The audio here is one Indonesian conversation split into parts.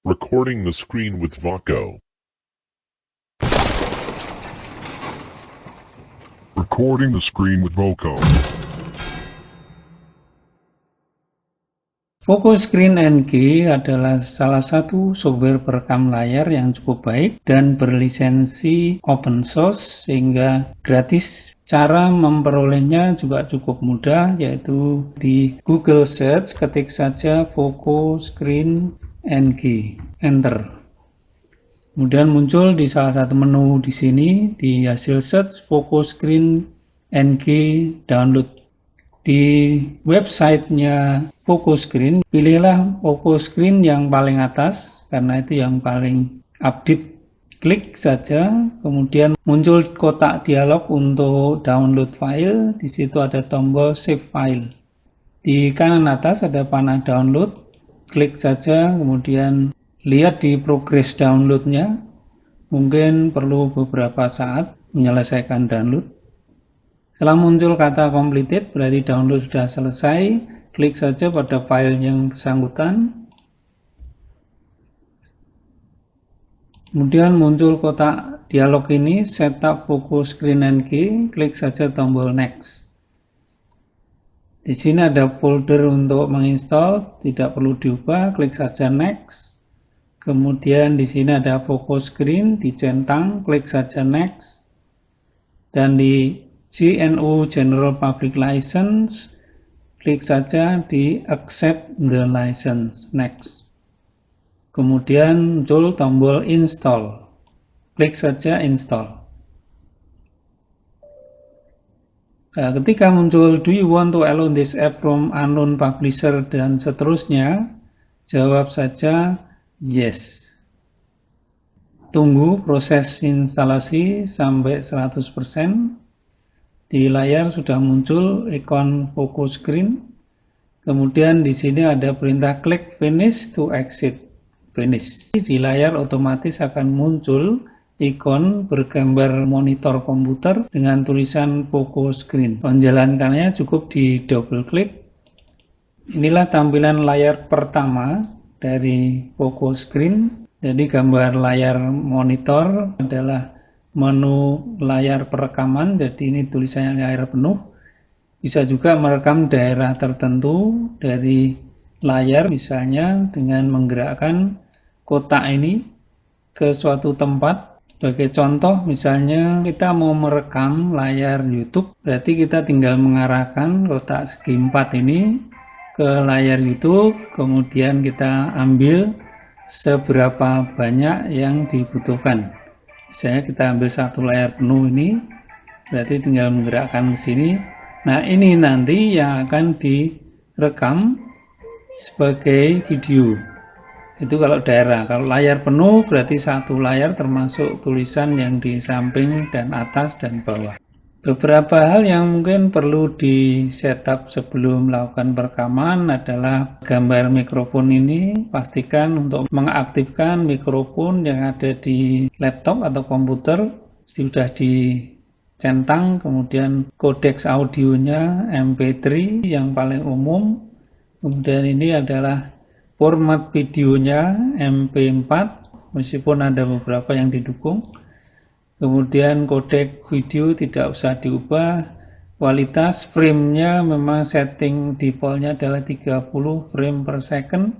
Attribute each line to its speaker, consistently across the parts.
Speaker 1: Recording the screen with Vaco. Recording the screen with Voco.
Speaker 2: Voco Screen NG adalah salah satu software perekam layar yang cukup baik dan berlisensi open source sehingga gratis. Cara memperolehnya juga cukup mudah, yaitu di Google Search ketik saja Voco Screen NG, enter. Kemudian muncul di salah satu menu di sini di hasil search Voco Screen NG download. Di websitenya Voco Screen, pilihlah Voco Screen yang paling atas karena itu yang paling update. Klik saja, kemudian muncul kotak dialog untuk download file. Di situ ada tombol save file. Di kanan atas ada panah download. Klik saja, kemudian lihat di progress downloadnya. Mungkin perlu beberapa saat menyelesaikan download. Setelah muncul kata completed, berarti download sudah selesai. Klik saja pada file yang bersangkutan. Kemudian muncul kotak dialog ini, setup Voco Screen NG. Klik saja tombol next. Di sini ada folder untuk menginstal, tidak perlu diubah. Klik saja next. Kemudian di sini ada Voco Screen, dicentang. Klik saja next. Dan di GNU General Public License, klik saja di accept the license, next. Kemudian muncul tombol install, klik saja install. Nah, ketika muncul do you want to allow this app from unknown publisher dan seterusnya, jawab saja yes. Tunggu proses instalasi sampai 100%. Di layar sudah muncul ikon Voco Screen. Kemudian di sini ada perintah klik finish to exit. Finish. Di layar otomatis akan muncul ikon bergambar monitor komputer dengan tulisan Voco Screen. Menjalankannya cukup di double klik. Inilah tampilan layar pertama dari Voco Screen. Jadi gambar layar monitor adalah menu layar perekaman, jadi ini tulisannya layar penuh. Bisa juga merekam daerah tertentu dari layar, misalnya dengan menggerakkan kotak ini ke suatu tempat. Sebagai contoh, misalnya kita mau merekam layar YouTube, berarti kita tinggal mengarahkan kotak segi 4 ini ke layar YouTube, kemudian kita ambil seberapa banyak yang dibutuhkan. Misalnya kita ambil satu layar penuh ini, berarti tinggal menggerakkan ke sini. Nah, ini nanti yang akan direkam sebagai video. Itu kalau daerah. Kalau layar penuh berarti satu layar termasuk tulisan yang di samping dan atas dan bawah. Beberapa hal yang mungkin perlu di setup sebelum melakukan perekaman adalah gambar mikrofon ini. Pastikan untuk mengaktifkan mikrofon yang ada di laptop atau komputer sudah dicentang, kemudian kodeks audionya MP3 yang paling umum. Kemudian ini adalah format videonya MP4, meskipun ada beberapa yang didukung. Kemudian kodek video tidak usah diubah. Kualitas frame-nya memang setting default-nya adalah 30 frame per second.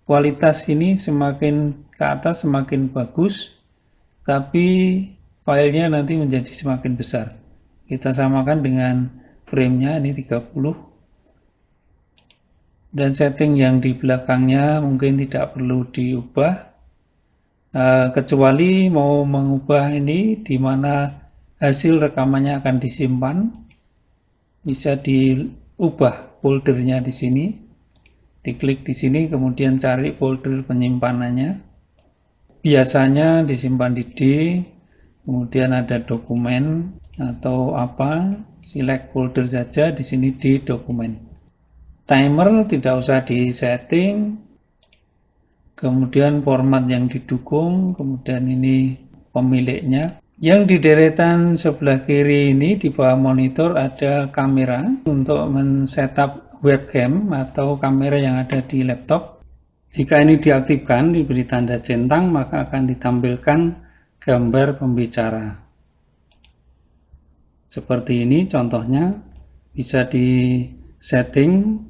Speaker 2: Kualitas ini semakin ke atas semakin bagus, tapi filenya nanti menjadi semakin besar. Kita samakan dengan frame-nya, ini 30. Dan setting yang di belakangnya mungkin tidak perlu diubah. Kecuali mau mengubah ini di mana hasil rekamannya akan disimpan, bisa diubah foldernya di sini. Diklik di sini, kemudian cari folder penyimpanannya. Biasanya disimpan di D, kemudian ada dokumen atau apa, select folder saja di sini di dokumen. Timer tidak usah disetting. Kemudian format yang didukung, kemudian ini pemiliknya. Yang di deretan sebelah kiri ini di bawah monitor ada kamera untuk men-setup webcam atau kamera yang ada di laptop. Jika ini diaktifkan, diberi tanda centang, maka akan ditampilkan gambar pembicara. Seperti ini contohnya, bisa di setting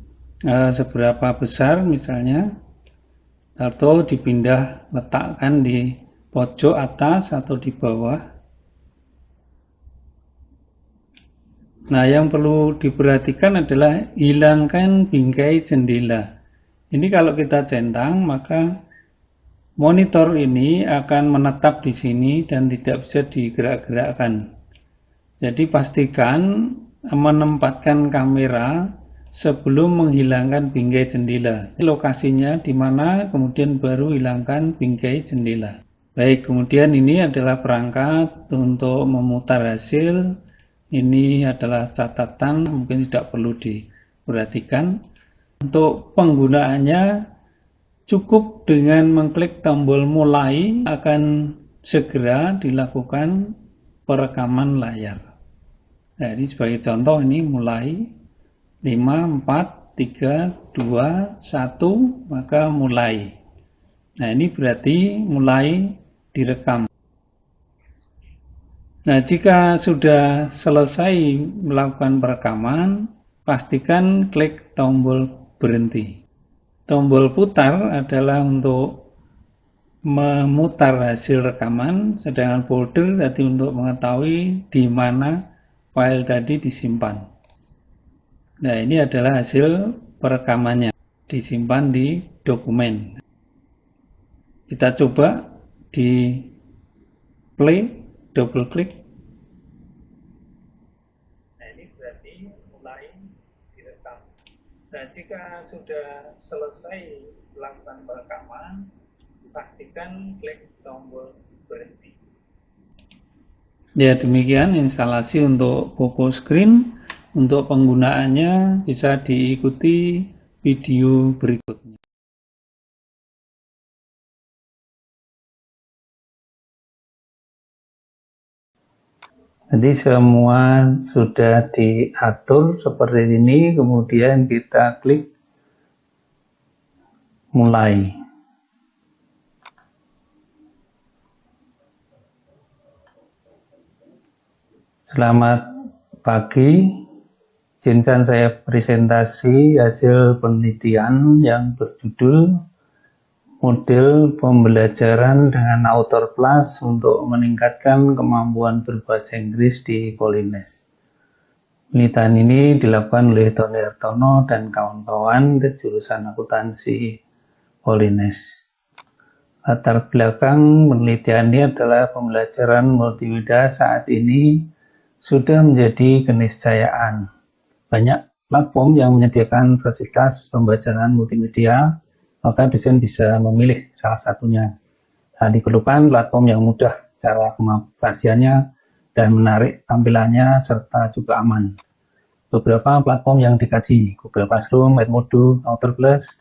Speaker 2: seberapa besar misalnya, atau dipindah letakkan di pojok atas atau di bawah. Nah, yang perlu diperhatikan adalah hilangkan bingkai jendela. Ini kalau kita centang, maka monitor ini akan menetap di sini dan tidak bisa digerak-gerakkan. Jadi pastikan menempatkan kamera sebelum menghilangkan bingkai jendela. Lokasinya di mana, kemudian baru hilangkan bingkai jendela. Baik, kemudian ini adalah perangkat untuk memutar hasil. Ini adalah catatan, mungkin tidak perlu diperhatikan. Untuk penggunaannya cukup dengan mengklik tombol mulai, akan segera dilakukan perekaman layar. Nah, ini sebagai contoh, ini mulai 5, 4, 3, 2, 1, maka mulai. Nah, ini berarti mulai direkam. Nah, jika sudah selesai melakukan perekaman, pastikan klik tombol berhenti. Tombol putar adalah untuk memutar hasil rekaman, sedangkan folder tadi untuk mengetahui di mana file tadi disimpan. Nah, ini adalah hasil perekamannya, disimpan di dokumen. Kita coba di play, double klik. Nah, ini berarti mulai direkam. Dan jika sudah selesai melakukan perekaman, pastikan klik tombol berhenti. Ya, demikian instalasi untuk Voco Screen. Untuk penggunaannya bisa diikuti video berikutnya. Jadi semua sudah diatur seperti ini, kemudian kita klik mulai. Selamat pagi, izinkan saya presentasi hasil penelitian yang berjudul model pembelajaran dengan Author Plus untuk meningkatkan kemampuan berbahasa Inggris di Polines. Penelitian ini dilakukan oleh Tony Hartono dan kawan-kawan dari jurusan akuntansi Polines. Latar belakang penelitian ini adalah pembelajaran multimedia saat ini sudah menjadi keniscayaan. Banyak platform yang menyediakan fasilitas pembelajaran multimedia, maka dosen bisa memilih salah satunya. Nah, diperlukan platform yang mudah cara pengaplikasiannya dan menarik tampilannya serta juga aman. Beberapa platform yang dikaji, Google Classroom, Edmodo, Author Plus,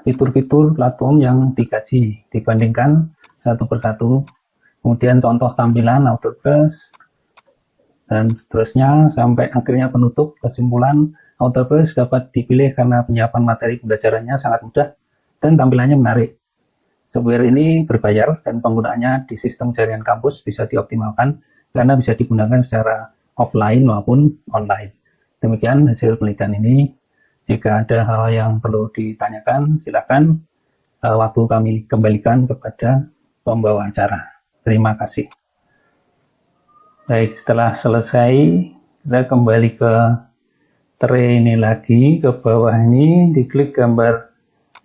Speaker 2: fitur-fitur platform yang dikaji dibandingkan satu persatu. Kemudian contoh tampilan Author Plus, dan seterusnya sampai akhirnya penutup. Kesimpulan, Author Plus dapat dipilih karena penyiapan materi pembelajarannya sangat mudah dan tampilannya menarik. Software ini berbayar dan penggunaannya di sistem jaringan kampus bisa dioptimalkan karena bisa digunakan secara offline maupun online. Demikian hasil penelitian ini. Jika ada hal yang perlu ditanyakan, silakan waktu kami kembalikan kepada pembawa acara. Terima kasih. Baik, setelah selesai, kita kembali ke tray ini lagi, ke bawah ini, diklik gambar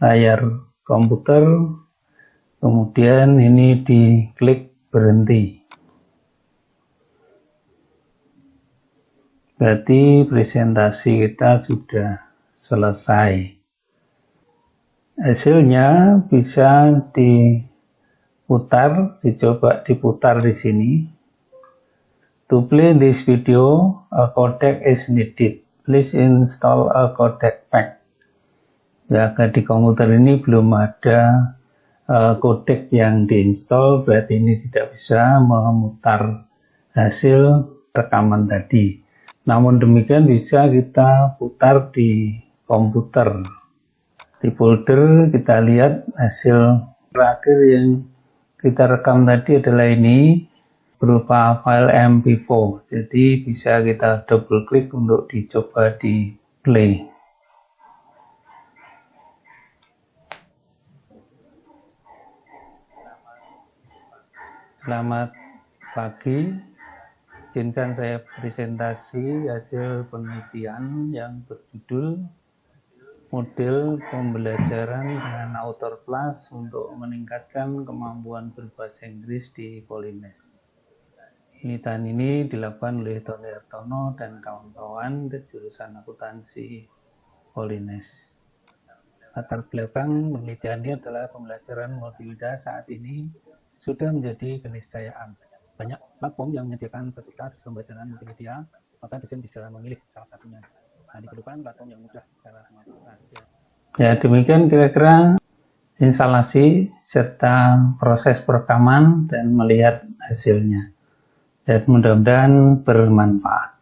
Speaker 2: layar komputer, kemudian ini diklik berhenti. Berarti presentasi kita sudah selesai. Hasilnya bisa diputar, dicoba diputar di sini. To play this video, a codec is needed. Please install a codec pack. Ya, di komputer ini belum ada codec yang diinstal, berarti ini tidak bisa memutar hasil rekaman tadi. Namun demikian bisa kita putar di komputer. Di folder kita lihat hasil terakhir yang kita rekam tadi adalah ini berupa file MP4. Jadi bisa kita double klik untuk dicoba di play. Selamat pagi, izinkan saya presentasi hasil penelitian yang berjudul model pembelajaran dengan Author Plus untuk meningkatkan kemampuan berbahasa Inggris di Polines. Penelitian ini dilakukan oleh Tony Hartono dan kawan-kawan dari jurusan akuntansi Polines. Latar belakang penelitian ini adalah pembelajaran multimedia saat ini sudah menjadi keniscayaan. Banyak platform yang menyediakan fasilitas pembelajaran multimedia, maka dosen bisa memilih salah satunya. Nah, diperlukan platform yang mudah cara mengatasi. Ya, demikian kira-kira instalasi serta proses perekaman dan melihat hasilnya. Dan mudah-mudahan bermanfaat.